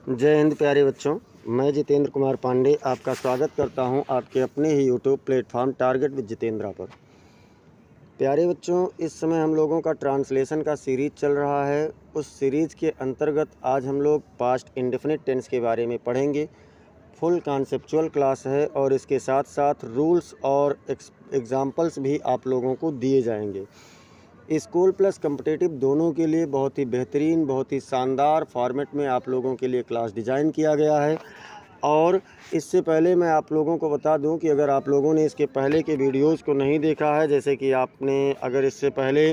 जय हिंद प्यारे बच्चों। मैं जितेंद्र कुमार पांडे आपका स्वागत करता हूं आपके अपने ही YouTube platform target with Jitendra पर। प्यारे बच्चों, इस समय हम लोगों का ट्रांसलेशन का सीरीज़ चल रहा है। उस सीरीज़ के अंतर्गत आज हम लोग पास्ट इंडेफिनिट टेंस के बारे में पढ़ेंगे। फुल कॉन्सेप्चुअल क्लास है और इसके साथ साथ रूल्स और एग्जाम्पल्स भी आप लोगों को दिए जाएंगे। स्कूल प्लस कॉम्पिटिटिव दोनों के लिए बहुत ही बेहतरीन, बहुत ही शानदार फॉर्मेट में आप लोगों के लिए क्लास डिज़ाइन किया गया है। और इससे पहले मैं आप लोगों को बता दूं कि अगर आप लोगों ने इसके पहले के वीडियोस को नहीं देखा है, जैसे कि आपने अगर इससे पहले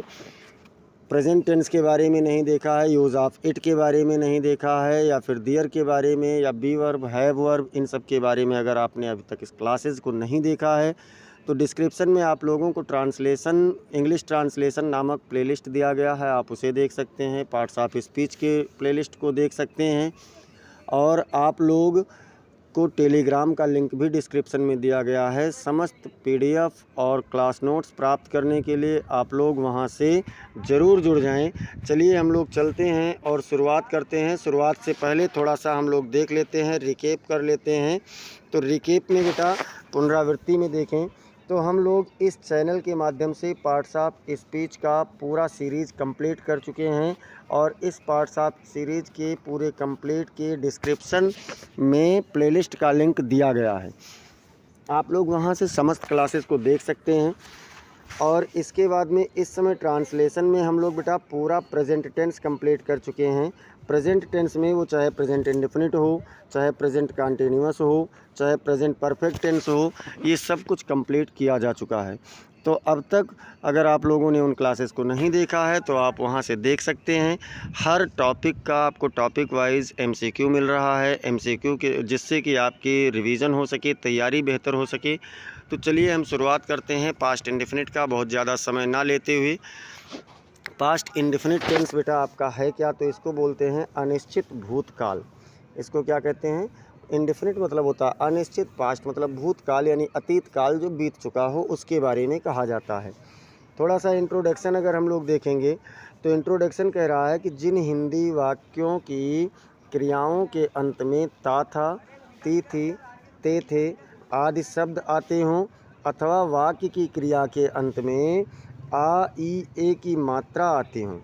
प्रेजेंट टेंस के बारे में नहीं देखा है, यूज़ ऑफ इट के बारे में नहीं देखा है, या फिर दियर के बारे में, या बी वर्ब, हैव वर्ब, इन सब के बारे में अगर आपने अभी तक इस क्लासेस को नहीं देखा है तो डिस्क्रिप्शन में आप लोगों को ट्रांसलेशन, इंग्लिश ट्रांसलेशन नामक प्लेलिस्ट दिया गया है, आप उसे देख सकते हैं। पार्ट्स ऑफ स्पीच के प्लेलिस्ट को देख सकते हैं। और आप लोग को टेलीग्राम का लिंक भी डिस्क्रिप्शन में दिया गया है। समस्त पीडीएफ और क्लास नोट्स प्राप्त करने के लिए आप लोग वहां से ज़रूर जुड़ जाएं। चलिए हम लोग चलते हैं और शुरुआत करते हैं। शुरुआत से पहले थोड़ा सा हम लोग देख लेते हैं, रिकेप कर लेते हैं। तो रिकेप में बेटा पुनरावृत्ति में देखें तो हम लोग इस चैनल के माध्यम से पार्ट्स ऑफ स्पीच का पूरा सीरीज़ कंप्लीट कर चुके हैं और इस पार्ट्स ऑफ सीरीज़ के पूरे कंप्लीट के डिस्क्रिप्शन में प्लेलिस्ट का लिंक दिया गया है। आप लोग वहां से समस्त क्लासेस को देख सकते हैं। और इसके बाद में इस समय ट्रांसलेशन में हम लोग बेटा पूरा प्रेजेंट टेंस कंप्लीट कर चुके हैं। प्रेजेंट टेंस में वो चाहे प्रेजेंट इंडेफिनिट हो, चाहे प्रेजेंट कंटीन्यूअस हो, चाहे प्रेजेंट परफेक्ट टेंस हो, ये सब कुछ कंप्लीट किया जा चुका है। तो अब तक अगर आप लोगों ने उन क्लासेस को नहीं देखा है तो आप वहां से देख सकते हैं। हर टॉपिक का आपको टॉपिक वाइज एमसीक्यू मिल रहा है, एमसीक्यू के जिससे कि आपकी रिवीजन हो सके, तैयारी बेहतर हो सके। तो चलिए हम शुरुआत करते हैं पास्ट इंडेफिनिट का, बहुत ज़्यादा समय ना लेते हुए। पास्ट इंडेफिनिट टेंस बेटा आपका है क्या? तो इसको बोलते हैं अनिश्चित भूतकाल। इसको क्या कहते हैं? इंडेफिनिट मतलब होता है अनिश्चित, पास्ट मतलब भूतकाल यानी अतीत काल जो बीत चुका हो उसके बारे में कहा जाता है। थोड़ा सा इंट्रोडक्शन अगर हम लोग देखेंगे तो इंट्रोडक्शन कह रहा है कि जिन हिंदी वाक्यों की क्रियाओं के अंत में ता था, ती थी, ते थे आदि शब्द आते हों, अथवा वाक्य की क्रिया के अंत में आ ई ए की मात्रा आती हों।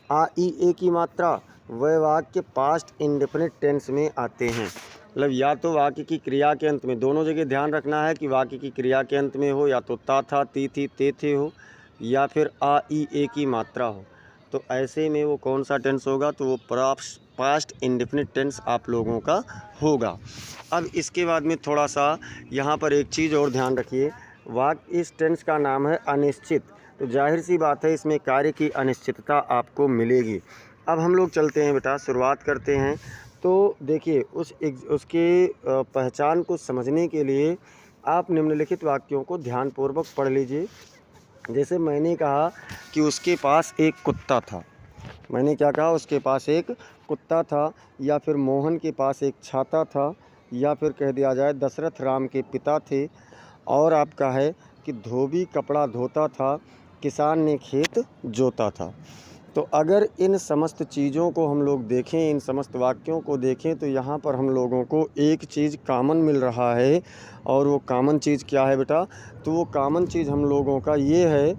आ ई ए की मात्रा वह वाक्य पास्ट इंडेफिनिट टेंस में आते हैं। मतलब या तो वाक्य की क्रिया के अंत में, दोनों जगह ध्यान रखना है कि वाक्य की क्रिया के अंत में हो या तो ता था, ती थी, ते थे हो, या फिर आ ई ए की मात्रा हो। तो ऐसे में वो कौन सा टेंस होगा? तो वो पास्ट इंडेफिनिट टेंस आप लोगों का होगा। अब इसके बाद में थोड़ा सा यहाँ पर एक चीज़ और ध्यान रखिए। वाक्य इस टेंस का नाम है अनिश्चित, तो जाहिर सी बात है इसमें कार्य की अनिश्चितता आपको मिलेगी। अब हम लोग चलते हैं बेटा, शुरुआत करते हैं। तो देखिए उसके पहचान को समझने के लिए आप निम्नलिखित वाक्यों को ध्यानपूर्वक पढ़ लीजिए। जैसे मैंने कहा कि उसके पास एक कुत्ता था। मैंने क्या कहा? उसके पास एक कुत्ता था, या फिर मोहन के पास एक छाता था, या फिर कह दिया जाए दशरथ राम के पिता थे। और आपका है कि धोबी कपड़ा धोता था, किसान ने खेत जोता था। तो अगर इन समस्त चीज़ों को हम लोग देखें, इन समस्त वाक्यों को देखें, तो यहाँ पर हम लोगों को एक चीज़ कॉमन मिल रहा है। और वो कॉमन चीज़ क्या है बेटा? तो वो कॉमन चीज़ हम लोगों का ये है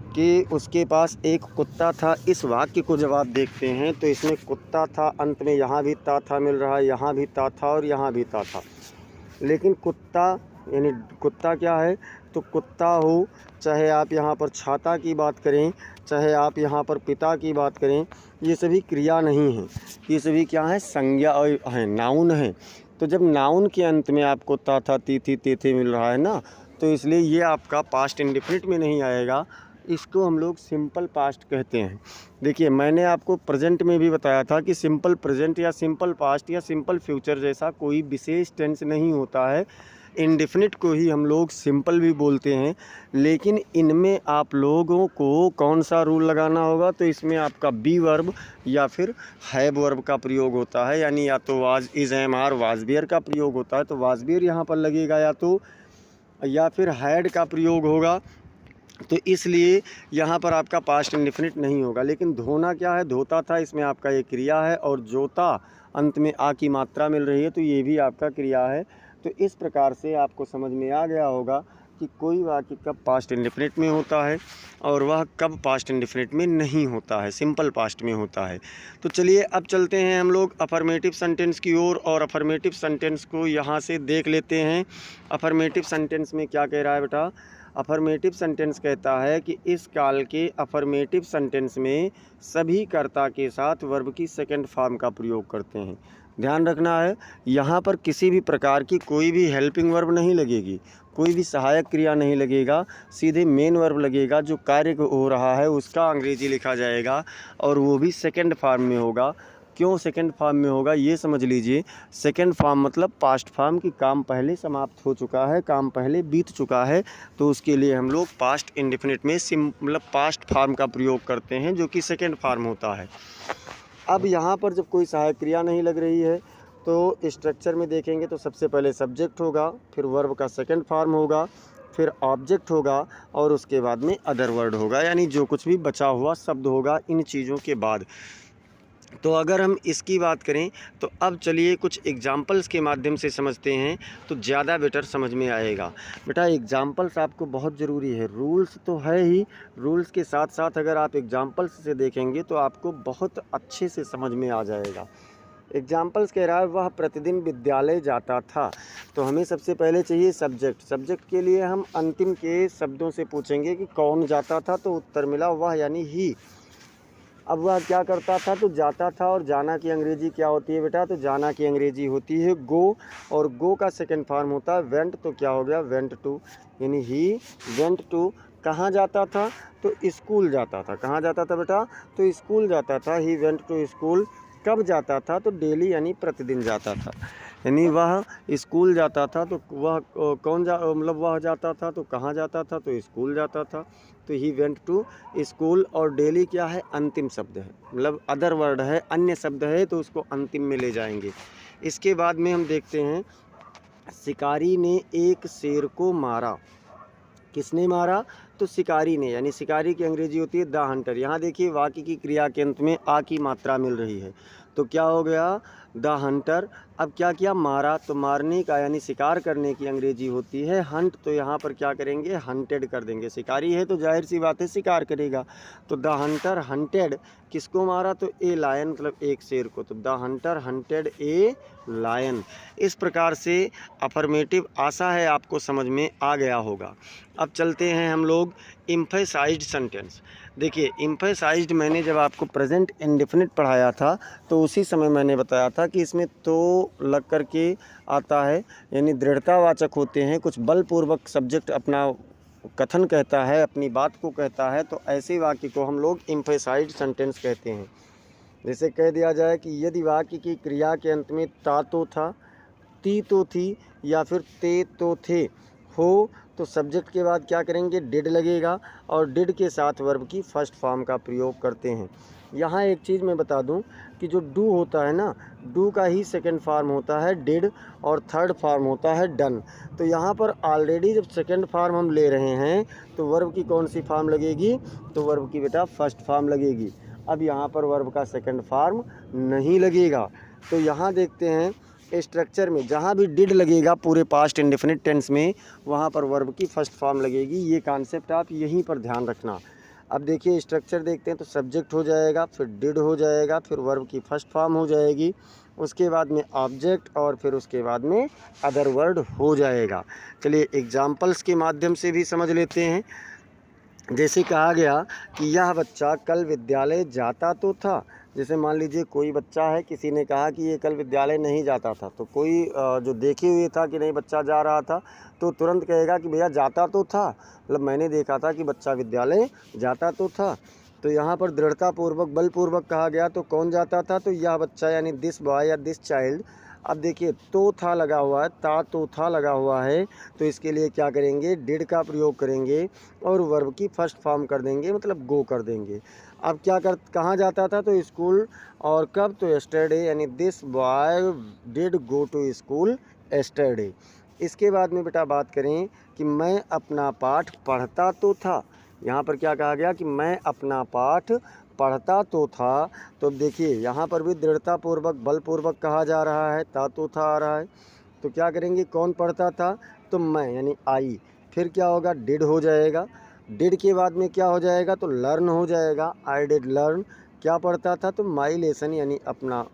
कि उसके पास एक कुत्ता था। इस वाक्य को जब आप देखते हैं तो इसमें कुत्ता था, अंत में यहाँ भी ता था मिल रहा है, यहाँ भी ता था और यहाँ भी ता था। लेकिन कुत्ता यानी कुत्ता क्या है? तो कुत्ता हो, चाहे आप यहाँ पर छाता की बात करें, चाहे आप यहाँ पर पिता की बात करें, ये सभी क्रिया नहीं हैं, ये सभी क्या है? संज्ञा हैं, नाउन हैं। तो जब नाउन के अंत में आपको ता था, ती थी, ते थे मिल रहा है ना, तो इसलिए ये आपका पास्ट इंडेफिनिट में नहीं आएगा। इसको हम लोग सिंपल पास्ट कहते हैं। देखिए मैंने आपको प्रेजेंट में भी बताया था कि सिंपल प्रेजेंट या सिंपल पास्ट या सिंपल फ्यूचर जैसा कोई विशेष टेंस नहीं होता है। इंडेफिनिट को ही हम लोग सिंपल भी बोलते हैं। लेकिन इनमें आप लोगों को कौन सा रूल लगाना होगा? तो इसमें आपका बी वर्ब या फिर हैव वर्ब का प्रयोग होता है, यानी या तो वाज, इज, एम, आर, वाजबियर का प्रयोग होता है, तो वाजबियर यहाँ पर लगेगा, या तो या फिर हैड का प्रयोग होगा, तो इसलिए यहाँ पर आपका पास्ट इंडेफिनिट नहीं होगा। लेकिन धोना क्या है, धोता था, इसमें आपका ये क्रिया है, और जोता अंत में आ की मात्रा मिल रही है, तो ये भी आपका क्रिया है। तो इस प्रकार से आपको समझ में आ गया होगा कि कोई वाक्य कब पास्ट इंडेफिनिट में होता है और वह कब पास्ट इंडेफिनिट में नहीं होता है, सिंपल पास्ट में होता है। तो चलिए अब चलते हैं हम लोग अफर्मेटिव सेंटेंस की ओर, और अफर्मेटिव सेंटेंस को यहाँ से देख लेते हैं। अफर्मेटिव सेंटेंस में क्या कह रहा है बेटा, अफर्मेटिव सेंटेंस कहता है कि इस काल के अफर्मेटिव सेंटेंस में सभी कर्ता के साथ वर्ब की सेकंड फॉर्म का प्रयोग करते हैं। ध्यान रखना है, यहाँ पर किसी भी प्रकार की कोई भी हेल्पिंग वर्ब नहीं लगेगी, कोई भी सहायक क्रिया नहीं लगेगा, सीधे मेन वर्ब लगेगा। जो कार्य हो रहा है उसका अंग्रेजी लिखा जाएगा और वो भी सेकंड फॉर्म में होगा। क्यों सेकंड फॉर्म में होगा ये समझ लीजिए। सेकंड फॉर्म मतलब पास्ट फॉर्म की काम पहले समाप्त हो चुका है, काम पहले बीत चुका है, तो उसके लिए हम लोग पास्ट इंडेफिनिट में मतलब पास्ट फॉर्म का प्रयोग करते हैं, जो कि सेकंड फॉर्म होता है। अब यहाँ पर जब कोई सहायक क्रिया नहीं लग रही है तो स्ट्रक्चर में देखेंगे तो सबसे पहले सब्जेक्ट होगा, फिर वर्ब का सेकंड फॉर्म होगा, फिर ऑब्जेक्ट होगा, और उसके बाद में अदर वर्ड होगा, यानी जो कुछ भी बचा हुआ शब्द होगा इन चीज़ों के बाद। तो अगर हम इसकी बात करें तो अब चलिए कुछ एग्जाम्पल्स के माध्यम से समझते हैं तो ज़्यादा बेटर समझ में आएगा। बेटा एग्जाम्पल्स आपको बहुत ज़रूरी है, रूल्स तो है ही, रूल्स के साथ साथ अगर आप एग्जाम्पल्स से देखेंगे तो आपको बहुत अच्छे से समझ में आ जाएगा। एग्जाम्पल्स कह रहा है वह प्रतिदिन विद्यालय जाता था, तो हमें सबसे पहले चाहिए सब्जेक्ट। सब्जेक्ट के लिए हम अंतिम के शब्दों से पूछेंगे कि कौन जाता था, तो उत्तर मिला वह, यानी ही। अब वह क्या करता था, तो जाता था, और जाना की अंग्रेजी क्या होती है बेटा, तो जाना की अंग्रेजी होती है गो, और गो का सेकंड फॉर्म होता है वेंट, तो क्या हो गया वेंट टू, यानी ही वेंट टू। कहाँ जाता था, तो स्कूल जाता था। कहाँ जाता था बेटा, तो स्कूल जाता था, ही वेंट टू स्कूल। कब जाता था, तो डेली यानी प्रतिदिन जाता था, यानी वह स्कूल जाता था, तो वह कौन मतलब वह जाता था, तो कहाँ जाता था, तो स्कूल जाता था, तो ही वेंट टू स्कूल। और डेली क्या है, अंतिम शब्द है, मतलब अदर वर्ड है, अन्य शब्द है, तो उसको अंतिम में ले जाएंगे। इसके बाद में हम देखते हैं शिकारी ने एक शेर को मारा। किसने मारा, तो शिकारी ने, यानी शिकारी की अंग्रेजी होती है द हंटर। यहाँ देखिए वाक्य की क्रिया के अंत में आ की मात्रा मिल रही है, तो क्या हो गया द हंटर। अब क्या किया, मारा, तो मारने का यानी शिकार करने की अंग्रेजी होती है हंट, तो यहाँ पर क्या करेंगे, हंटेड कर देंगे। शिकारी है तो जाहिर सी बात है शिकार करेगा, तो द हंटर हंटेड किसको मारा, तो ए लायन, मतलब एक शेर को, तो the hunter hunted a lion. इस प्रकार से अफर्मेटिव आशा है आपको समझ में आ गया होगा। अब चलते हैं हम लोग एम्फेसाइज्ड सेंटेंस। देखिए एम्फेसाइज्ड मैंने जब आपको प्रेजेंट इंडेफिनिट पढ़ाया था तो उसी समय मैंने बताया था कि इसमें तो लग कर के आता है, यानी दृढ़तावाचक होते हैं, कुछ बलपूर्वक सब्जेक्ट अपना कथन कहता है, अपनी बात को कहता है, तो ऐसे वाक्य को हम लोग एम्फेसाइज्ड सेंटेंस कहते हैं। जैसे कह दिया जाए कि यदि वाक्य की क्रिया के अंत में ता तो था, ती तो थी, या फिर ते तो थे हो, तो सब्जेक्ट के बाद क्या करेंगे, डिड लगेगा, और डिड के साथ वर्ब की फर्स्ट फॉर्म का प्रयोग करते हैं। यहाँ एक चीज़ मैं बता दूं कि जो डू होता है ना, डू का ही सेकंड फॉर्म होता है डिड, और थर्ड फॉर्म होता है डन। तो यहाँ पर ऑलरेडी जब सेकंड फॉर्म हम ले रहे हैं तो वर्ब की कौन सी फॉर्म लगेगी, तो वर्ब की बेटा फर्स्ट फॉर्म लगेगी। अब यहाँ पर वर्ब का सेकंड फॉर्म नहीं लगेगा। तो यहाँ देखते हैं स्ट्रक्चर में जहाँ भी डिड लगेगा पूरे पास्ट इंडेफिनिट टेंस में, वहाँ पर वर्ब की फर्स्ट फॉर्म लगेगी। ये कॉन्सेप्ट आप यहीं पर ध्यान रखना। अब देखिए स्ट्रक्चर देखते हैं, तो सब्जेक्ट हो जाएगा, फिर डिड हो जाएगा, फिर वर्ब की फर्स्ट फॉर्म हो जाएगी, उसके बाद में ऑब्जेक्ट, और फिर उसके बाद में अदर वर्ड हो जाएगा। चलिए एग्जाम्पल्स के माध्यम से भी समझ लेते हैं। जैसे कहा गया कि यह बच्चा कल विद्यालय जाता तो था। जैसे मान लीजिए कोई बच्चा है, किसी ने कहा कि ये कल विद्यालय नहीं जाता था, तो कोई जो देखे हुए था कि नहीं बच्चा जा रहा था, तो तुरंत कहेगा कि भैया जाता तो था, मतलब मैंने देखा था कि बच्चा विद्यालय जाता तो था। तो यहाँ पर दृढ़तापूर्वक बलपूर्वक कहा गया, तो कौन जाता था, तो यह बच्चा यानी दिस बॉय या दिस चाइल्ड। अब देखिए तो था लगा हुआ है, ता तो था लगा हुआ है, तो इसके लिए क्या करेंगे, डिड का प्रयोग करेंगे और वर्ब की फर्स्ट फॉर्म कर देंगे, मतलब गो कर देंगे। अब कहाँ जाता था, तो स्कूल, और कब, तो यस्टरडे, यानी this boy did go to school yesterday. इसके बाद में बेटा बात करें कि मैं अपना पाठ पढ़ता तो था, यहाँ पर क्या कहा गया कि मैं अपना पाठ पढ़ता तो था। तो अब देखिए यहाँ पर भी दृढ़तापूर्वक बलपूर्वक कहा जा रहा है, ता तो था आ रहा है। तो क्या करेंगे, कौन पढ़ता था, तो मैं यानी आई। फिर क्या होगा, डिड हो जाएगा। डिड के बाद में क्या हो जाएगा, तो लर्न हो जाएगा, आई डिड लर्न। क्या पढ़ता था, तो माई लेसन यानी अपना।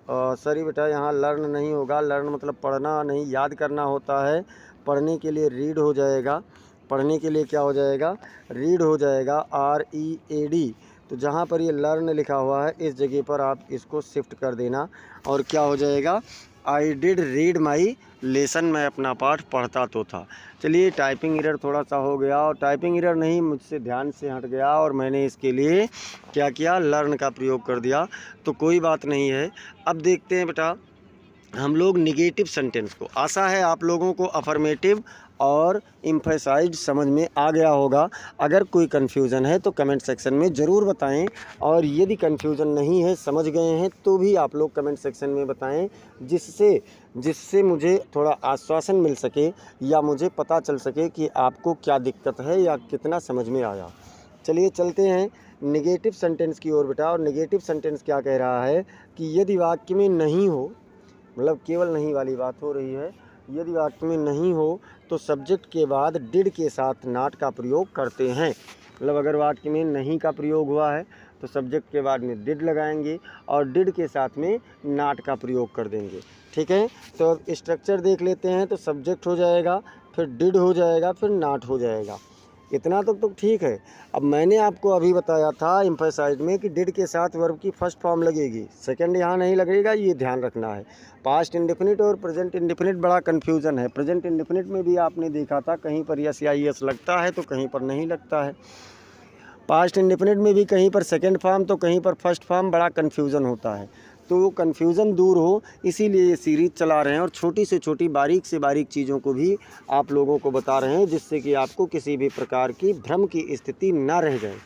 सॉरी बेटा, यहाँ लर्न नहीं होगा, लर्न मतलब पढ़ना नहीं, याद करना होता है। पढ़ने के लिए रीड हो जाएगा, पढ़ने के लिए क्या हो जाएगा, रीड हो जाएगा, READ। तो जहाँ पर ये लर्न लिखा हुआ है इस जगह पर आप इसको शिफ्ट कर देना और क्या हो जाएगा, I did read my lesson, मैं अपना पाठ पढ़ता तो था। चलिए टाइपिंग एरर थोड़ा सा हो गया, और टाइपिंग एरर नहीं, मुझसे ध्यान से हट गया और मैंने इसके लिए क्या किया, लर्न का प्रयोग कर दिया, तो कोई बात नहीं है। अब देखते हैं बेटा हम लोग निगेटिव सेंटेंस को। आशा है आप लोगों को अफर्मेटिव और एम्फसाइज्ड समझ में आ गया होगा। अगर कोई कन्फ्यूज़न है तो कमेंट सेक्शन में ज़रूर बताएं, और यदि कन्फ्यूज़न नहीं है, समझ गए हैं, तो भी आप लोग कमेंट सेक्शन में बताएं, जिससे मुझे थोड़ा आश्वासन मिल सके या मुझे पता चल सके कि आपको क्या दिक्कत है या कितना समझ में आया। चलिए चलते हैं निगेटिव सेंटेंस की ओर बेटा। और निगेटिव सेंटेंस क्या कह रहा है कि यदि वाक्य में नहीं हो, मतलब केवल नहीं वाली बात हो रही है, यदि वाक्य में नहीं हो तो सब्जेक्ट के बाद डिड के साथ नॉट का प्रयोग करते हैं। मतलब अगर वाक्य में नहीं का प्रयोग हुआ है तो सब्जेक्ट के बाद में डिड लगाएंगे और डिड के साथ में नॉट का प्रयोग कर देंगे। ठीक है, तो अब स्ट्रक्चर देख लेते हैं। तो सब्जेक्ट हो जाएगा, फिर डिड हो जाएगा, फिर नॉट हो जाएगा। इतना तो ठीक है। अब मैंने आपको अभी बताया था एम्फसाइज में कि डिड के साथ वर्ब की फर्स्ट फॉर्म लगेगी, सेकंड यहाँ नहीं लगेगा, ये ध्यान रखना है। पास्ट इंडेफिनिट और प्रेजेंट इंडेफिनिट बड़ा कन्फ्यूज़न है। प्रेजेंट इंडेफिनिट में भी आपने देखा था कहीं पर यस या यस लगता है तो कहीं पर नहीं लगता है। पास्ट इंडेफिनिट में भी कहीं पर सेकंड फॉर्म तो कहीं पर फर्स्ट फॉर्म, बड़ा कन्फ्यूज़न होता है। तो वो कन्फ्यूज़न दूर हो इसीलिए ये सीरीज़ चला रहे हैं, और छोटी से छोटी बारीक से बारीक चीज़ों को भी आप लोगों को बता रहे हैं, जिससे कि आपको किसी भी प्रकार की भ्रम की स्थिति ना रह जाए।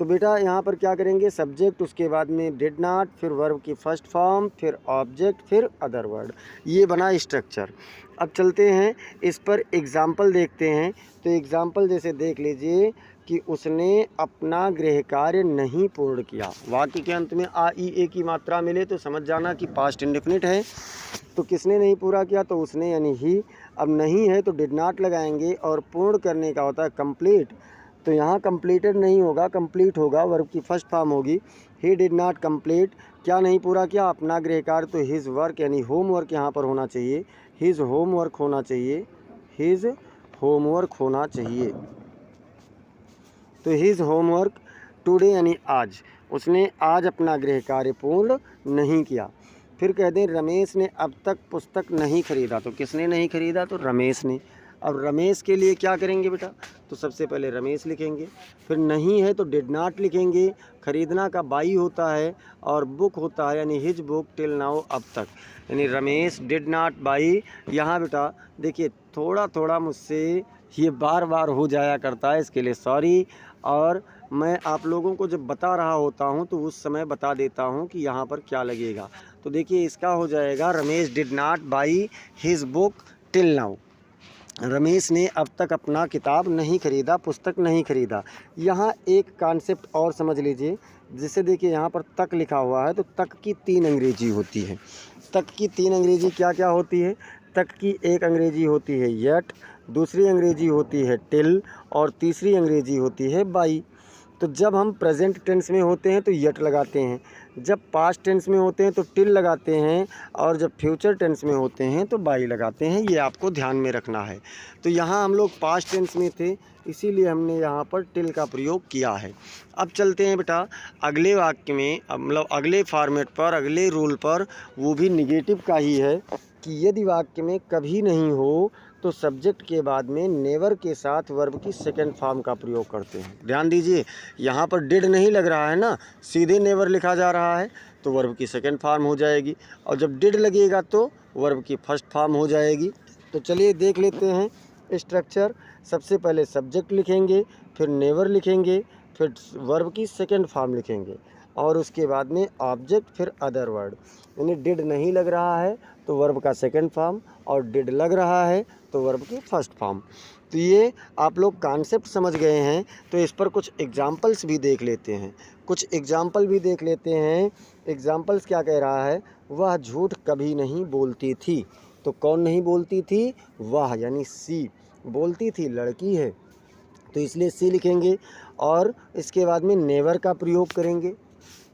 तो बेटा यहाँ पर क्या करेंगे, सब्जेक्ट, उसके बाद में डिड नॉट, फिर वर्ब की फर्स्ट फॉर्म, फिर ऑब्जेक्ट, फिर अदर वर्ड, ये बना स्ट्रक्चर। अब चलते हैं इस पर एग्ज़ाम्पल देखते हैं। तो एग्ज़ाम्पल जैसे देख लीजिए कि उसने अपना गृह कार्य नहीं पूर्ण किया। वाक्य के अंत में आ ई ए की मात्रा मिले तो समझ जाना कि पास्ट इंडेफिनिट है। तो किसने नहीं पूरा किया, तो उसने यानी ही। अब नहीं है तो डिड नॉट लगाएंगे, और पूर्ण करने का होता है कंप्लीट। तो यहाँ कंप्लीटेड नहीं होगा, कंप्लीट होगा, वर्ब की फर्स्ट फॉर्म होगी। ही डिड नॉट कंप्लीट, क्या नहीं पूरा किया, अपना गृह कार्य। तो हिज वर्क यानी होमवर्क यहाँ पर होना चाहिए, हिज होमवर्क होना चाहिए, हिज होमवर्क होना चाहिए। तो हिज होमवर्क टुडे यानी आज, उसने आज अपना गृह कार्य पूर्ण नहीं किया। फिर कह दें रमेश ने अब तक पुस्तक नहीं खरीदा। तो किसने नहीं खरीदा, तो रमेश ने। अब रमेश के लिए क्या करेंगे बेटा, तो सबसे पहले रमेश लिखेंगे, फिर नहीं है तो डिड नॉट लिखेंगे। खरीदना का बाई होता है और बुक होता है यानी हिज बुक टिल नाउ अब तक, यानी रमेश डिड नॉट बाई। यहाँ बेटा देखिए थोड़ा थोड़ा मुझसे ये बार बार हो जाया करता है, इसके लिए सॉरी। और मैं आप लोगों को जब बता रहा होता हूँ तो उस समय बता देता हूँ कि यहाँ पर क्या लगेगा। तो देखिए इसका हो जाएगा Ramesh did not by his book till now. Ramesh ने अब तक अपना किताब नहीं खरीदा, पुस्तक नहीं खरीदा। यहाँ एक कॉन्सेप्ट और समझ लीजिए, जिसे देखिए यहाँ पर तक लिखा हुआ है, तो तक की 3 अंग्रेजी होती है। तक की 3 अंग्रेजी क्या क्या होती है, तक की एक अंग्रेजी होती है येट, दूसरी अंग्रेजी होती है टिल, और तीसरी अंग्रेजी होती है बाई। तो जब हम प्रेजेंट टेंस में होते हैं तो येट लगाते हैं, जब पास्ट टेंस में होते हैं तो टिल लगाते हैं, और जब फ्यूचर टेंस में होते हैं तो बाई लगाते हैं। ये आपको ध्यान में रखना है। तो यहाँ हम लोग पास्ट टेंस में थे, इसीलिए हमने यहाँ पर टिल का प्रयोग किया है। अब चलते हैं बेटा अगले वाक्य में, मतलब अगले फॉर्मेट पर, अगले रूल पर, वो भी निगेटिव का ही है कि यदि वाक्य में कभी नहीं हो तो सब्जेक्ट के बाद में नेवर के साथ वर्ब की सेकंड फॉर्म का प्रयोग करते हैं। ध्यान दीजिए यहाँ पर डिड नहीं लग रहा है ना, सीधे नेवर लिखा जा रहा है, तो वर्ब की सेकंड फॉर्म हो जाएगी, और जब डिड लगेगा तो वर्ब की फर्स्ट फॉर्म हो जाएगी। तो चलिए देख लेते हैं स्ट्रक्चर। सबसे पहले सब्जेक्ट लिखेंगे, फिर नेवर लिखेंगे, फिर वर्ब की सेकंड फॉर्म लिखेंगे, और उसके बाद में ऑब्जेक्ट, फिर अदर वर्ड। यानी डिड नहीं लग रहा है तो वर्ब का सेकंड फॉर्म, और डिड लग रहा है तो तो वर्ब की फर्स्ट फॉर्म। तो ये आप लोग कॉन्सेप्ट समझ गए हैं, तो इस पर कुछ एग्जाम्पल्स भी देख लेते हैं। कुछ एग्जाम्पल भी देख लेते हैं। एग्जाम्पल्स क्या कह रहा है, वह झूठ कभी नहीं बोलती थी। तो कौन नहीं बोलती थी, वह यानी सी। बोलती थी लड़की है, तो इसलिए सी लिखेंगे। और इसके बाद में नेवर का प्रयोग करेंगे।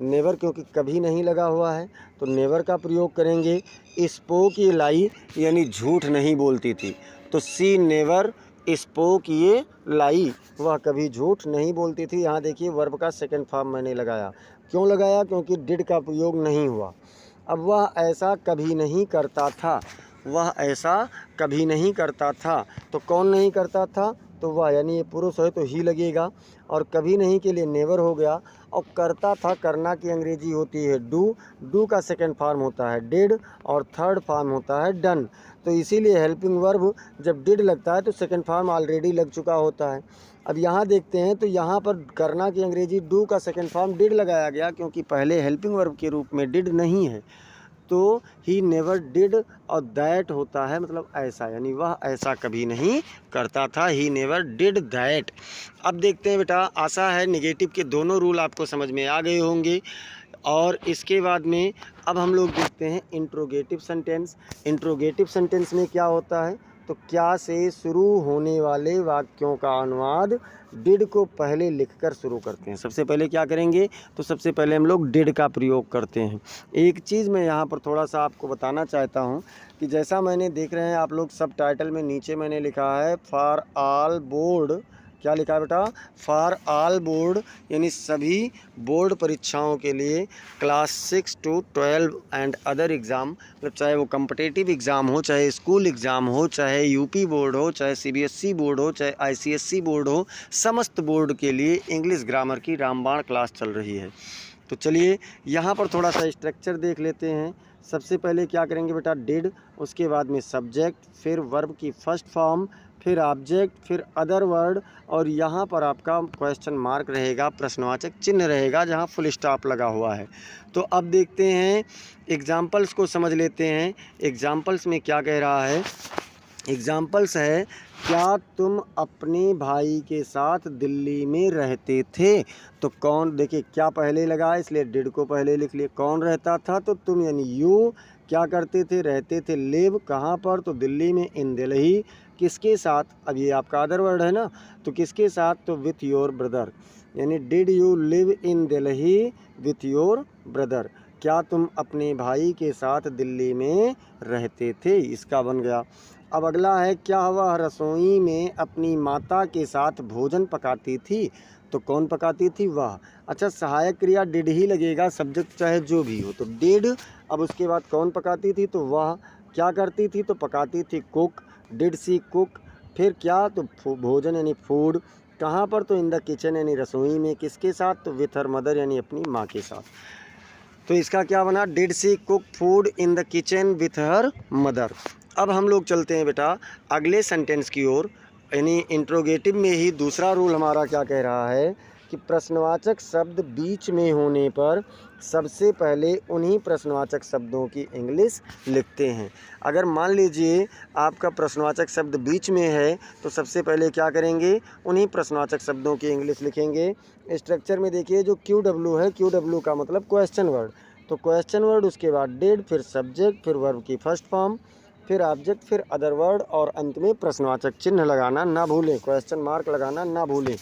नेवर क्योंकि कभी नहीं लगा हुआ है, तो नेवर का प्रयोग करेंगे। स्पोक ये लाई यानी झूठ नहीं बोलती थी, तो सी नेवर स्पोक ये लाई, वह कभी झूठ नहीं बोलती थी। यहाँ देखिए वर्ब का सेकंड फॉर्म मैंने लगाया। क्यों लगाया, क्योंकि डिड का प्रयोग नहीं हुआ। अब वह ऐसा कभी नहीं करता था, वह ऐसा कभी नहीं करता था, तो कौन नहीं करता था, तो वह यानी ये पुरुष है तो ही लगेगा। और कभी नहीं के लिए नेवर हो गया। और करता था, करना की अंग्रेजी होती है डू। डू का सेकंड फॉर्म होता है डिड और थर्ड फॉर्म होता है डन। तो इसीलिए हेल्पिंग वर्ब जब डिड लगता है तो सेकंड फॉर्म ऑलरेडी लग चुका होता है। अब यहाँ देखते हैं, तो यहाँ पर करना की अंग्रेजी डू का सेकंड फॉर्म डिड लगाया गया, क्योंकि पहले हेल्पिंग वर्ब के रूप में डिड नहीं है। तो ही नेवर डिड और दैट होता है मतलब ऐसा, यानी वह ऐसा कभी नहीं करता था। He never did that. अब देखते हैं बेटा, आशा है नेगेटिव के दोनों रूल आपको समझ में आ गए होंगे। और इसके बाद में अब हम लोग देखते हैं इंट्रोगेटिव सेंटेंस। इंट्रोगेटिव सेंटेंस में क्या होता है, तो क्या से शुरू होने वाले वाक्यों का अनुवाद डिड को पहले लिखकर शुरू करते हैं। सबसे पहले क्या करेंगे, तो सबसे पहले हम लोग डिड का प्रयोग करते हैं। एक चीज़ मैं यहाँ पर थोड़ा सा आपको बताना चाहता हूँ कि जैसा मैंने देख रहे हैं आप लोग सब टाइटल में नीचे मैंने लिखा है फॉर ऑल बोर्ड। क्या लिखा है बेटा, फॉर ऑल बोर्ड यानी सभी बोर्ड परीक्षाओं के लिए class 6 to 12 and other exam, मतलब चाहे वो कम्पिटिटिव एग्ज़ाम हो, चाहे स्कूल एग्ज़ाम हो, चाहे यूपी बोर्ड हो, चाहे सीबीएसई बोर्ड हो, चाहे आईसीएसई बोर्ड हो, समस्त बोर्ड के लिए इंग्लिश ग्रामर की रामबाण क्लास चल रही है। तो चलिए यहाँ पर थोड़ा सा स्ट्रक्चर देख लेते हैं। सबसे पहले क्या करेंगे बेटा, डिड, उसके बाद में सब्जेक्ट, फिर वर्ब की फर्स्ट फॉर्म, फिर ऑब्जेक्ट, फिर अदर वर्ड, और यहाँ पर आपका क्वेश्चन मार्क रहेगा, प्रश्नवाचक चिन्ह रहेगा जहाँ फुल स्टॉप लगा हुआ है। तो अब देखते हैं एग्जाम्पल्स को समझ लेते हैं। एग्जाम्पल्स में क्या कह रहा है, एग्जाम्पल्स है क्या तुम अपने भाई के साथ दिल्ली में रहते थे। तो कौन, देखिए क्या पहले लगा इसलिए डिड को पहले लिख लिए। कौन रहता था, तो तुम यानी यू। क्या करते थे, रहते थे। लिव कहाँ पर, तो दिल्ली में, इन दिल्ली। किसके साथ, अब ये आपका अदर वर्ड है ना, तो किसके साथ, तो विथ योर ब्रदर, यानी did you live in Delhi with your brother. क्या तुम अपने भाई के साथ दिल्ली में रहते थे, इसका बन गया। अब अगला है क्या वह रसोई में अपनी माता के साथ भोजन पकाती थी। तो कौन पकाती थी, वह। अच्छा, सहायक क्रिया डिड ही लगेगा, सब्जेक्ट चाहे जो भी हो, तो डिड। अब उसके बाद कौन पकाती थी, तो वह। क्या करती थी, तो पकाती थी, कुक। Did she cook. फिर क्या, तो भोजन यानी फूड। कहाँ पर, तो इन द किचन यानी रसोई में। किसके साथ, तो विथ हर मदर यानी अपनी माँ के साथ। तो इसका क्या बना, did she cook food in the kitchen with her mother. अब हम लोग चलते हैं बेटा अगले सेंटेंस की ओर, यानी इंट्रोगेटिव में ही दूसरा रूल हमारा क्या कह रहा है कि प्रश्नवाचक शब्द बीच में होने पर सबसे पहले उन्हीं प्रश्नवाचक शब्दों की इंग्लिश लिखते हैं। अगर मान लीजिए आपका प्रश्नवाचक शब्द बीच में है, तो सबसे पहले क्या करेंगे, उन्हीं प्रश्नवाचक शब्दों की इंग्लिश लिखेंगे। स्ट्रक्चर में देखिए जो QW है, QW का मतलब क्वेश्चन वर्ड, तो क्वेश्चन वर्ड, उसके बाद डिड, फिर सब्जेक्ट, फिर वर्ब की फर्स्ट फॉर्म, फिर ऑब्जेक्ट, फिर अदर वर्ड, और अंत में प्रश्नवाचक चिन्ह लगाना ना भूलें, क्वेश्चन मार्क लगाना ना भूलें।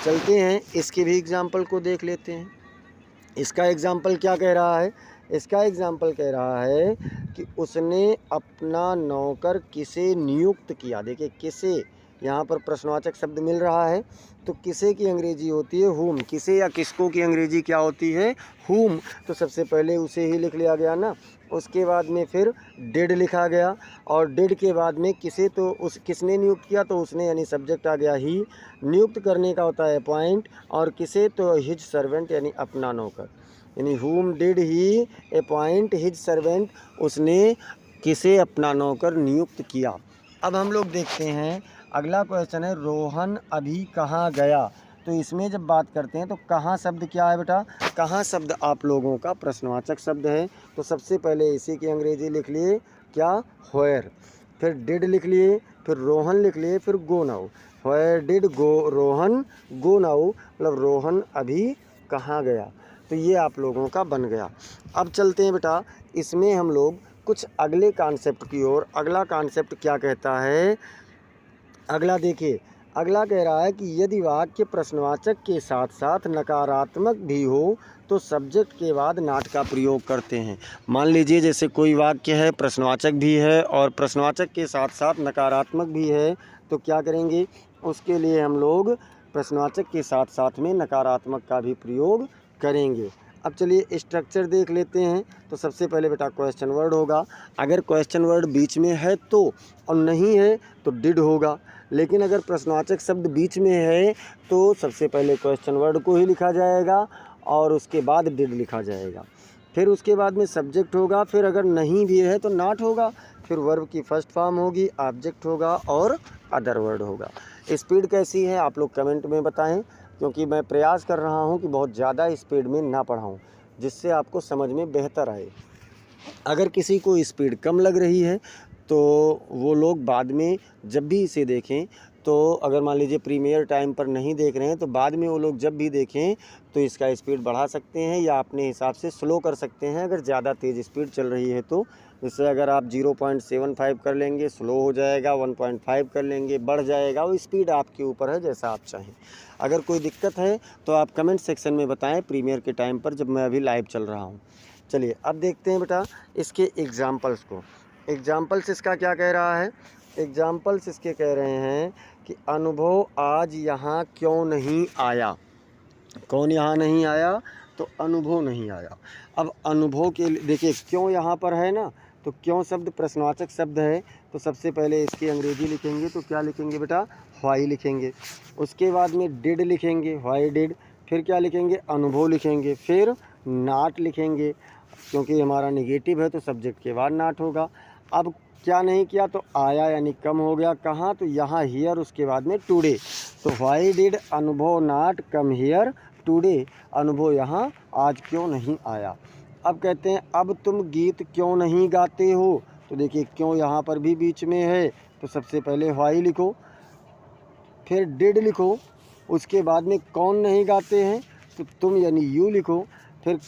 चलते हैं इसके भी एग्जाम्पल को देख लेते हैं। इसका एग्जाम्पल क्या कह रहा है, इसका एग्जाम्पल कह रहा है कि उसने अपना नौकर किसे नियुक्त किया। देखिए किसे, यहाँ पर प्रश्नवाचक शब्द मिल रहा है, तो किसे की अंग्रेजी होती है हुम। किसे या किसको की अंग्रेजी क्या होती है, हुम। तो सबसे पहले उसे ही लिख लिया गया ना। उसके बाद में फिर डिड लिखा गया, और डिड के बाद में किसे, तो उस किसने नियुक्त किया, तो उसने यानी सब्जेक्ट आ गया ही। नियुक्त करने का होता है अपॉइंट, और किसे, तो हिज सर्वेंट यानी अपना नौकर, यानी whom did he appoint his servant, उसने किसे अपना नौकर नियुक्त किया। अब हम लोग देखते हैं अगला क्वेश्चन है रोहन अभी कहाँ गया। तो इसमें जब बात करते हैं तो कहाँ शब्द क्या है बेटा, कहाँ शब्द आप लोगों का प्रश्नवाचक शब्द है। तो सबसे पहले इसी की अंग्रेजी लिख लिए क्या, व्हेयर। फिर डिड लिख लिए, फिर रोहन लिख लिए, फिर go now. Where did go Rohan go now, मतलब रोहन अभी कहाँ गया। तो ये आप लोगों का बन गया। अब चलते हैं बेटा इसमें हम लोग कुछ अगले कॉन्सेप्ट की ओर। अगला कॉन्सेप्ट क्या कहता है, अगला देखिए, अगला कह रहा है कि यदि वाक्य प्रश्नवाचक के साथ साथ नकारात्मक भी हो तो सब्जेक्ट के बाद नॉट का प्रयोग करते हैं। मान लीजिए जैसे कोई वाक्य है, प्रश्नवाचक भी है और प्रश्नवाचक के साथ साथ नकारात्मक भी है, तो क्या करेंगे, उसके लिए हम लोग प्रश्नवाचक के साथ साथ में नकारात्मक का भी प्रयोग करेंगे। अब चलिए स्ट्रक्चर देख लेते हैं। तो सबसे पहले बेटा क्वेश्चन वर्ड होगा। अगर क्वेश्चन वर्ड बीच में है तो, और नहीं है तो डिड होगा। लेकिन अगर प्रश्नवाचक शब्द बीच में है तो सबसे पहले क्वेश्चन वर्ड को ही लिखा जाएगा और उसके बाद डिड लिखा जाएगा। फिर उसके बाद में सब्जेक्ट होगा, फिर अगर नहीं भी है तो नॉट होगा, फिर वर्ब की फर्स्ट फॉर्म होगी, ऑब्जेक्ट होगा और अदर वर्ड होगा। स्पीड कैसी है आप लोग कमेंट में बताएं, क्योंकि मैं प्रयास कर रहा हूं कि बहुत ज़्यादा स्पीड में ना पढ़ाऊं, जिससे आपको समझ में बेहतर आए। अगर किसी को स्पीड कम लग रही है तो वो लोग बाद में जब भी इसे देखें, तो अगर मान लीजिए प्रीमियर टाइम पर नहीं देख रहे हैं तो बाद में वो लोग जब भी देखें तो इसका स्पीड बढ़ा सकते हैं या अपने हिसाब से स्लो कर सकते हैं अगर ज़्यादा तेज़ स्पीड चल रही है तो। जैसे अगर आप 0.75 कर लेंगे स्लो हो जाएगा, 1.5 कर लेंगे बढ़ जाएगा, वो स्पीड आपके ऊपर है जैसा आप चाहें। अगर कोई दिक्कत है तो आप कमेंट सेक्शन में बताएं प्रीमियर के टाइम पर जब मैं अभी लाइव चल रहा हूँ। चलिए अब देखते हैं बेटा इसके एग्जाम्पल्स को। एग्जाम्पल्स इसका क्या कह रहा है, एग्जाम्पल्स इसके कह रहे हैं कि अनुभव आज यहाँ क्यों नहीं आया। कौन यहाँ नहीं आया, तो अनुभव नहीं आया। अब अनुभव के लिए देखिए क्यों यहाँ पर है ना, तो क्यों शब्द प्रश्नवाचक शब्द है, तो सबसे पहले इसकी अंग्रेजी लिखेंगे तो क्या लिखेंगे बेटा, व्हाई लिखेंगे। उसके बाद में डिड लिखेंगे, व्हाई डिड। फिर क्या लिखेंगे, अनुभव लिखेंगे। फिर नॉट लिखेंगे, क्योंकि हमारा नेगेटिव है तो सब्जेक्ट के बाद नॉट होगा। अब क्या नहीं किया, तो आया यानी कम हो गया, कहाँ, तो यहाँ हियर, उसके बाद में टुडे। तो व्हाई डिड अनुभव नॉट कम हियर टुडे, अनुभव यहाँ आज क्यों नहीं आया। अब कहते हैं अब तुम गीत क्यों नहीं गाते हो, तो देखिए क्यों यहाँ पर भी बीच में है, तो सबसे पहले व्हाई लिखो, फिर डिड लिखो, उसके बाद में कौन नहीं गाते हैं, तो तुम यानी यू लिखो। फिर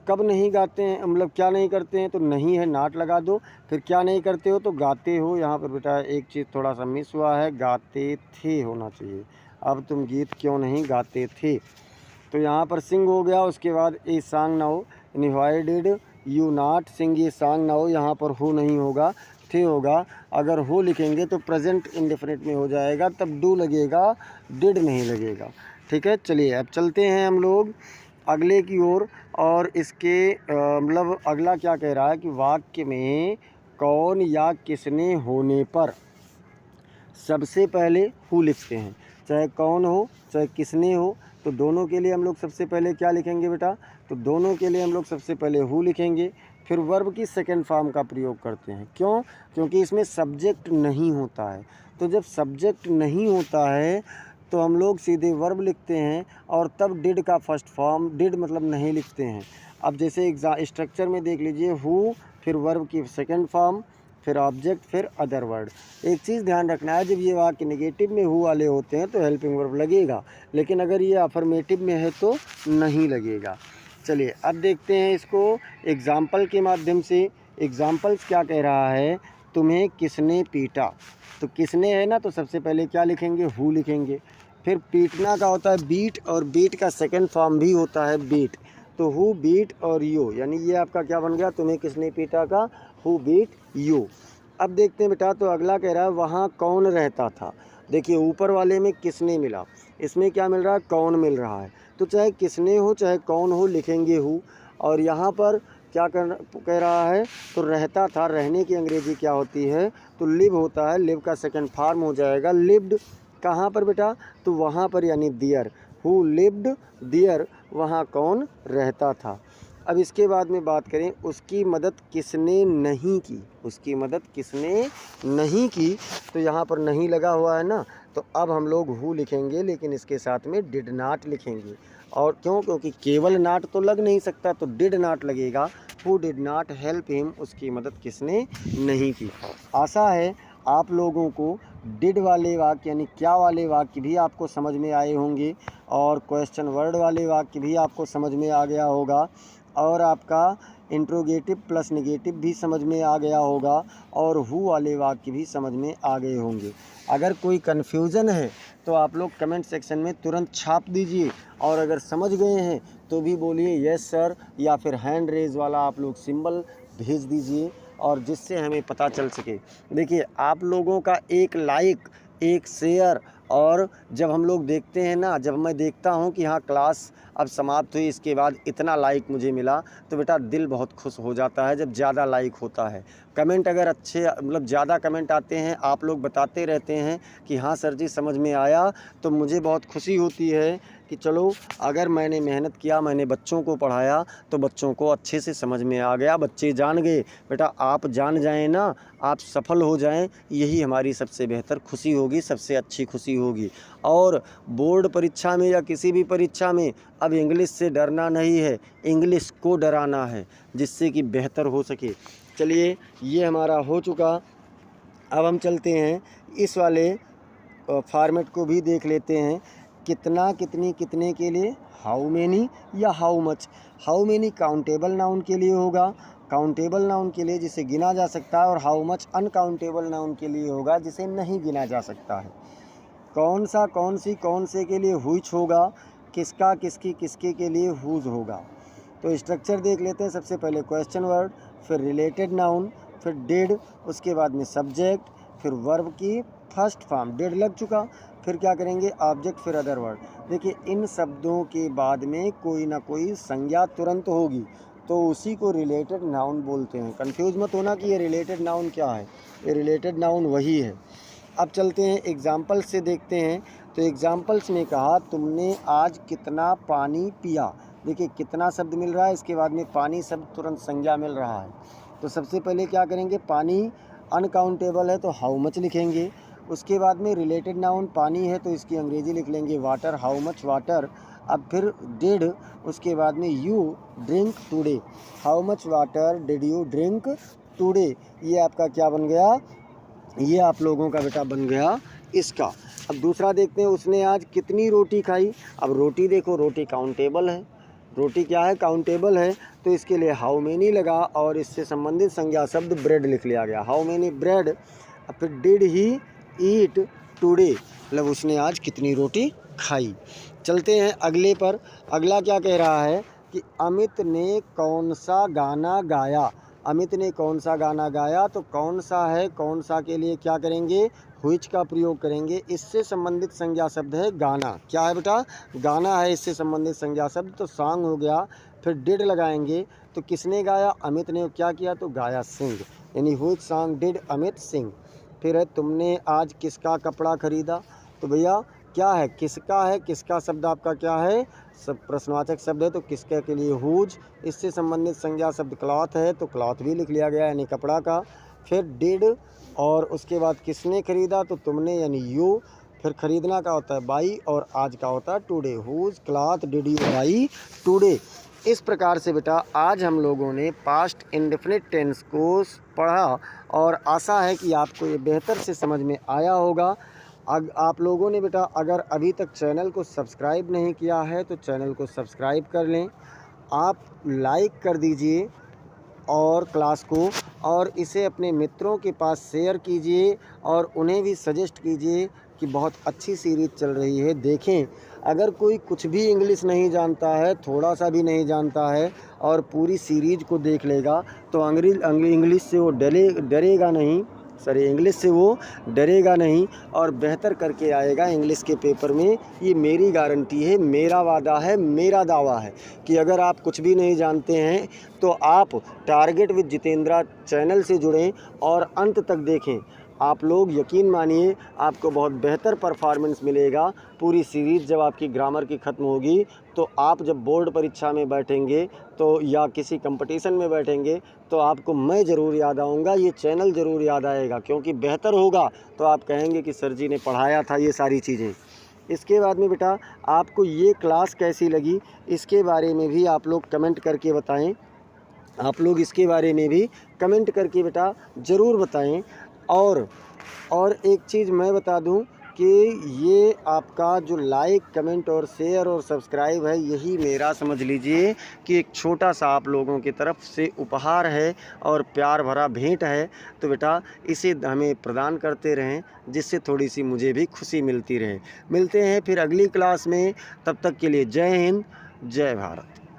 कब नहीं गाते हैं, मतलब क्या नहीं करते हैं, तो नहीं है नॉट लगा दो। फिर क्या नहीं करते हो, तो गाते हो। यहाँ पर बेटा एक चीज़ थोड़ा सा मिस हुआ है, गाते थे होना चाहिए। अब तुम गीत क्यों नहीं गाते थे, तो यहाँ पर सिंग हो गया। उसके बाद ए सॉन्ग नाउ, यानी why did you not sing a song now, यहाँ पर हु नहीं होगा, थे होगा। अगर हो लिखेंगे तो प्रेजेंट इंडेफिनिट में हो जाएगा, तब डू लगेगा, डिड नहीं लगेगा। ठीक है, चलिए अब चलते हैं हम लोग अगले की ओर। और इसके मतलब अगला क्या कह रहा है कि वाक्य में कौन या किसने होने पर सबसे पहले हु लिखते हैं। चाहे कौन हो चाहे किसने हो, तो दोनों के लिए हम लोग सबसे पहले क्या लिखेंगे बेटा, तो दोनों के लिए हम लोग सबसे पहले हु लिखेंगे। फिर वर्ब की सेकंड फॉर्म का प्रयोग करते हैं। क्यों, क्योंकि इसमें सब्जेक्ट नहीं होता है। तो जब सब्जेक्ट नहीं होता है तो हम लोग सीधे वर्ब लिखते हैं और तब डिड का फर्स्ट फॉर्म, डिड मतलब नहीं लिखते हैं। अब जैसे स्ट्रक्चर में देख लीजिए, हु, फिर वर्ब की सेकंड फॉर्म, फिर ऑब्जेक्ट, फिर अदर वर्ड। एक चीज़ ध्यान रखना है, जब ये वाक्य नेगेटिव में हु वाले होते हैं तो हेल्पिंग वर्ब लगेगा, लेकिन अगर ये अफर्मेटिव में है तो नहीं लगेगा। चलिए अब देखते हैं इसको एग्जाम्पल के माध्यम से। एग्जाम्पल्स क्या कह रहा है, तुम्हें किसने पीटा, तो किसने है ना, तो सबसे पहले क्या लिखेंगे, हु लिखेंगे। फिर पीटना का होता है बीट, और बीट का सेकंड फॉर्म भी होता है बीट, तो हु बीट और यू, यानी ये आपका क्या बन गया, तुम्हें किसने पीटा का हु बीट यू। अब देखते हैं बेटा, तो अगला कह रहा है वहाँ कौन रहता था। देखिए ऊपर वाले में किसने मिला, इसमें क्या मिल रहा है, कौन मिल रहा है। तो चाहे किसने हो चाहे कौन हो लिखेंगे हु। और यहाँ पर क्या कह रहा है, तो रहता था, रहने की अंग्रेजी क्या होती है, तो लिव होता है। लिव का सेकंड फॉर्म हो जाएगा लिव्ड। कहाँ पर बेटा, तो वहाँ पर, यानी दियर, हु लिव्ड दियर, वहाँ कौन रहता था। अब इसके बाद में बात करें उसकी मदद किसने नहीं की, उसकी मदद किसने नहीं की, तो यहाँ पर नहीं लगा हुआ है ना, तो अब हम लोग हु लिखेंगे, लेकिन इसके साथ में डिड नॉट लिखेंगे। और क्यों, क्योंकि केवल नॉट तो लग नहीं सकता, तो डिड नॉट लगेगा। Who did not help him, उसकी मदद किसने नहीं की। आशा है आप लोगों को डिड वाले वाक्य यानी क्या वाले वाक्य भी आपको समझ में आए होंगे, और क्वेश्चन वर्ड वाले वाक्य भी आपको समझ में आ गया होगा, और आपका इंट्रोगेटिव प्लस नेगेटिव भी समझ में आ गया होगा, और हु वाले वाक्य भी समझ में आ गए होंगे। अगर कोई कन्फ्यूज़न है तो आप लोग कमेंट सेक्शन में तुरंत छाप दीजिए, और अगर समझ गए हैं तो भी बोलिए यस सर, या फिर हैंड रेज वाला आप लोग सिंबल भेज दीजिए, और जिससे हमें पता चल सके। देखिए, आप लोगों का एक लाइक, एक शेयर, और जब हम लोग देखते हैं ना, जब मैं देखता हूँ कि हाँ क्लास अब समाप्त हुई, इसके बाद इतना लाइक मुझे मिला, तो बेटा दिल बहुत खुश हो जाता है जब ज़्यादा लाइक होता है। कमेंट अगर अच्छे मतलब ज़्यादा कमेंट आते हैं, आप लोग बताते रहते हैं कि हाँ सर जी समझ में आया, तो मुझे बहुत खुशी होती है कि चलो अगर मैंने मेहनत किया, मैंने बच्चों को पढ़ाया, तो बच्चों को अच्छे से समझ में आ गया, बच्चे जान गए। बेटा आप जान जाएं ना, आप सफल हो जाएं, यही हमारी सबसे बेहतर खुशी होगी, सबसे अच्छी खुशी होगी। और बोर्ड परीक्षा में या किसी भी परीक्षा में अब इंग्लिश से डरना नहीं है, इंग्लिश को डराना है, जिससे कि बेहतर हो सके। चलिए, ये हमारा हो चुका। अब हम चलते हैं इस वाले फॉर्मेट को भी देख लेते हैं। कितना, कितनी, कितने के लिए हाउ मेनी या how much. How many countable noun के लिए होगा, काउंटेबल नाउन के लिए जिसे गिना जा सकता है, और हाउ मच अनकाउंटेबल नाउन के लिए होगा जिसे नहीं गिना जा सकता है। कौन सा, कौन सी, कौन से के लिए हुईच होगा, किसका, किसकी, किसके के लिए हुज होगा। तो स्ट्रक्चर देख लेते हैं। सबसे पहले क्वेश्चन वर्ड, फिर रिलेटेड नाउन, फिर डिड, उसके बाद में सब्जेक्ट, फिर वर्ब की फर्स्ट फॉर्म डिड लग चुका, फिर क्या करेंगे ऑब्जेक्ट, फिर अदर वर्ड। देखिए, इन शब्दों के बाद में कोई ना कोई संज्ञा तुरंत होगी, तो उसी को रिलेटेड नाउन बोलते हैं। कंफ्यूज मत होना कि ये रिलेटेड नाउन क्या है, ये रिलेटेड नाउन वही है। अब चलते हैं एग्जाम्पल्स से देखते हैं। तो एग्जाम्पल्स में कहा तुमने आज कितना पानी पिया। देखिए, कितना शब्द मिल रहा है, इसके बाद में पानी शब्द तुरंत संज्ञा मिल रहा है। तो सबसे पहले क्या करेंगे, पानी अनकाउंटेबल है तो हाउ मच लिखेंगे। उसके बाद में रिलेटेड नाउन पानी है तो इसकी अंग्रेजी लिख लेंगे वाटर, हाउ मच वाटर। अब फिर डिड, उसके बाद में you drink today, how much water did you drink today. ये आपका क्या बन गया, ये आप लोगों का बेटा बन गया इसका। अब दूसरा देखते हैं, उसने आज कितनी रोटी खाई। अब रोटी देखो, रोटी काउंटेबल है, रोटी क्या है, काउंटेबल है, तो इसके लिए हाउ मेनी लगा, और इससे संबंधित संज्ञा शब्द ब्रेड लिख लिया गया, हाउ मेनी ब्रेड। अब फिर डिड ही ईट टुडे, मतलब उसने आज कितनी रोटी खाई। चलते हैं अगले पर। अगला क्या कह रहा है कि अमित ने कौन सा गाना गाया। अमित ने कौन सा गाना गाया, तो कौन सा है, कौन सा के लिए क्या करेंगे, व्हिच का प्रयोग करेंगे। इससे संबंधित संज्ञा शब्द है गाना। क्या है बेटा, गाना है, इससे संबंधित संज्ञा शब्द, तो सॉन्ग हो गया। फिर डिड लगाएंगे, तो किसने गाया, अमित ने क्या किया, तो गाया सिंग, यानी which song did Amit Singh. फिर है तुमने आज किसका कपड़ा खरीदा। तो भैया क्या है, किसका है, किसका शब्द आपका क्या है, सब प्रश्नवाचक शब्द है, तो किसके के लिए हुज। इससे संबंधित संज्ञा शब्द क्लॉथ है, तो क्लॉथ भी लिख लिया गया, यानी कपड़ा का। फिर डिड, और उसके बाद किसने खरीदा, तो तुमने यानी यू। फिर खरीदना का होता है बाई, और आज का होता है today, whose cloth did you buy today. इस प्रकार से बेटा आज हम लोगों ने पास्ट इंडेफिनिट टेंस को पढ़ा, और आशा है कि आपको ये बेहतर से समझ में आया होगा। आप लोगों ने बेटा अगर अभी तक चैनल को सब्सक्राइब नहीं किया है तो चैनल को सब्सक्राइब कर लें, आप लाइक कर दीजिए और क्लास को, और इसे अपने मित्रों के पास शेयर कीजिए, और उन्हें भी सजेस्ट कीजिए कि बहुत अच्छी सीरीज़ चल रही है, देखें। अगर कोई कुछ भी इंग्लिश नहीं जानता है, थोड़ा सा भी नहीं जानता है, और पूरी सीरीज़ को देख लेगा, तो इंग्लिश से वो डरेगा नहीं, इंग्लिश से वो डरेगा नहीं, और बेहतर करके आएगा इंग्लिश के पेपर में। ये मेरी गारंटी है, मेरा वादा है, मेरा दावा है कि अगर आप कुछ भी नहीं जानते हैं तो आप टारगेट विद जितेंद्रा चैनल से जुड़ें और अंत तक देखें। आप लोग यकीन मानिए, आपको बहुत बेहतर परफॉर्मेंस मिलेगा। पूरी सीरीज़ जब आपकी ग्रामर की ख़त्म होगी, तो आप जब बोर्ड परीक्षा में बैठेंगे तो या किसी कंपटीशन में बैठेंगे, तो आपको मैं ज़रूर याद आऊँगा, ये चैनल ज़रूर याद आएगा, क्योंकि बेहतर होगा तो आप कहेंगे कि सर जी ने पढ़ाया था ये सारी चीज़ें। इसके बाद में बेटा आपको ये क्लास कैसी लगी, इसके बारे में भी आप लोग कमेंट करके बताएं। आप लोग इसके बारे में भी कमेंट करके बेटा ज़रूर बताएं। और एक चीज़ मैं बता दूं कि ये आपका जो लाइक, कमेंट और शेयर और सब्सक्राइब है, यही मेरा समझ लीजिए कि एक छोटा सा आप लोगों की तरफ से उपहार है और प्यार भरा भेंट है। तो बेटा इसे हमें प्रदान करते रहें, जिससे थोड़ी सी मुझे भी खुशी मिलती रहे। मिलते हैं फिर अगली क्लास में, तब तक के लिए जय हिंद, जय भारत।